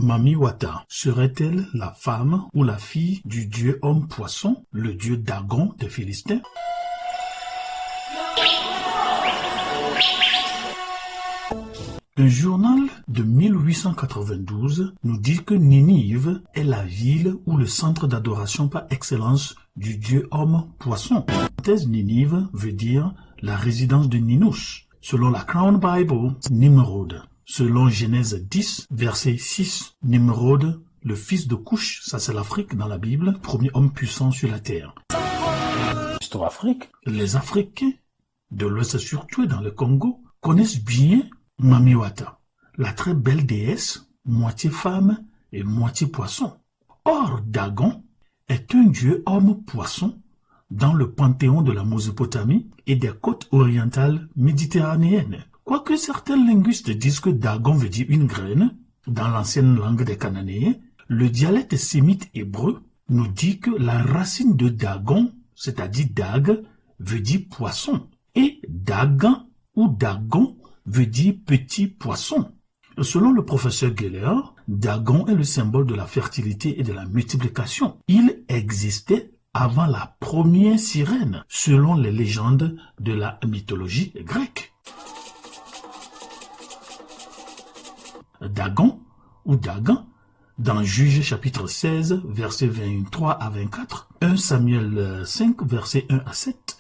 Mami Wata serait-elle la femme ou la fille du dieu homme-poisson, le dieu Dagon des Philistins? Un journal de 1892 nous dit que Ninive est la ville ou le centre d'adoration par excellence du dieu homme-poisson. Ninive veut dire la résidence de Ninus. Selon la Crown Bible, Nimrod. Selon Genèse 10, verset 6, Nimrod, le fils de Couche, ça c'est l'Afrique dans la Bible, premier homme puissant sur la terre. Histoire Afrique, les Africains, de l'Ouest surtout dans le Congo, connaissent bien Mami Wata, la très belle déesse, moitié femme et moitié poisson. Or, Dagon est un dieu homme-poisson dans le panthéon de la Mésopotamie et des côtes orientales méditerranéennes. Quoique certains linguistes disent que Dagon veut dire une graine, dans l'ancienne langue des Cananéens, le dialecte sémite hébreu nous dit que la racine de Dagon, c'est-à-dire Dag, veut dire poisson, et Dagan ou Dagon veut dire petit poisson. Selon le professeur Geller, Dagon est le symbole de la fertilité et de la multiplication. Il existait avant la première sirène, selon les légendes de la mythologie grecque. Dagon ou Dagan, dans Juges chapitre 16, versets 23 à 24, 1 Samuel 5, versets 1 à 7,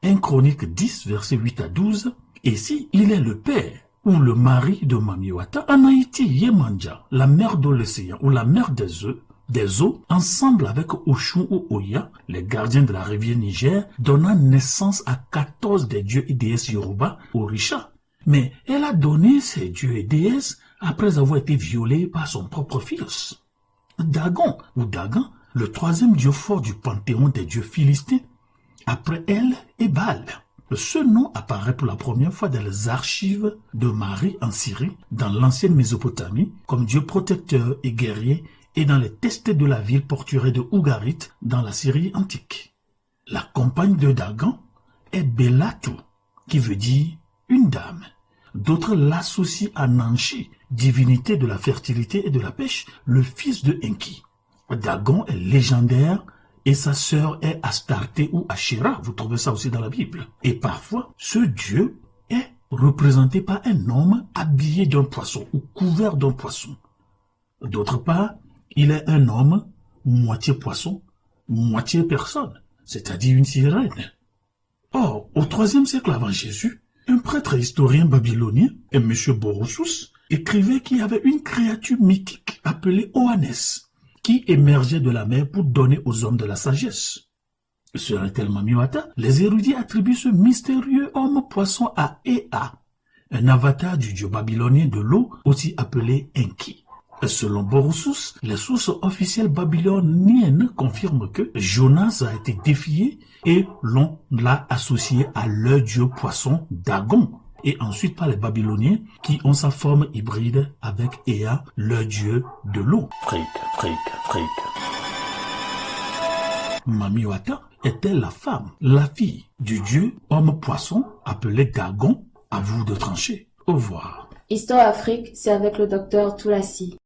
1 Chronique 10, versets 8 à 12, et si il est le père ou le mari de Mami Wata, en Haïti, Yemanja, la mère de l'océan ou la mère des eaux, ensemble avec Oshun ou Oya, les gardiens de la rivière Niger, donna naissance à 14 des dieux et déesses Yoruba, Orisha. Mais elle a donné ces dieux et déesses après avoir été violée par son propre fils. Dagon ou Dagan, le troisième dieu fort du panthéon des dieux philistins, après elle est Baal. Ce nom apparaît pour la première fois dans les archives de Marie en Syrie, dans l'ancienne Mésopotamie, comme dieu protecteur et guerrier, et dans les textes de la ville portuaire de Ougarit, dans la Syrie antique. La compagne de Dagan est Belatu, qui veut dire une dame. D'autres l'associent à Nanchi, divinité de la fertilité et de la pêche, le fils de Enki. Dagon est légendaire et sa sœur est Astarté ou Asherah, vous trouvez ça aussi dans la Bible. Et parfois, ce dieu est représenté par un homme habillé d'un poisson ou couvert d'un poisson. D'autre part, il est un homme moitié poisson, moitié personne, c'est-à-dire une sirène. Or, au IIIe siècle avant Jésus, un prêtre historien babylonien, M. Borossus, écrivait qu'il y avait une créature mythique appelée Oannès, qui émergeait de la mer pour donner aux hommes de la sagesse. Serait-elle Mami Wata? Les érudits attribuent ce mystérieux homme-poisson à Ea, un avatar du dieu babylonien de l'eau, aussi appelé Enki. Selon Borossus, les sources officielles babyloniennes confirment que Jonas a été défié et l'on l'a associé à leur dieu poisson Dagon, et ensuite par les Babyloniens qui ont sa forme hybride avec Ea, leur dieu de l'eau. Fric. Mami Wata est-elle la femme, la fille du dieu homme-poisson appelé Dagon? À vous de trancher. Au revoir. Histoire Afrique, c'est avec le docteur Toulassi.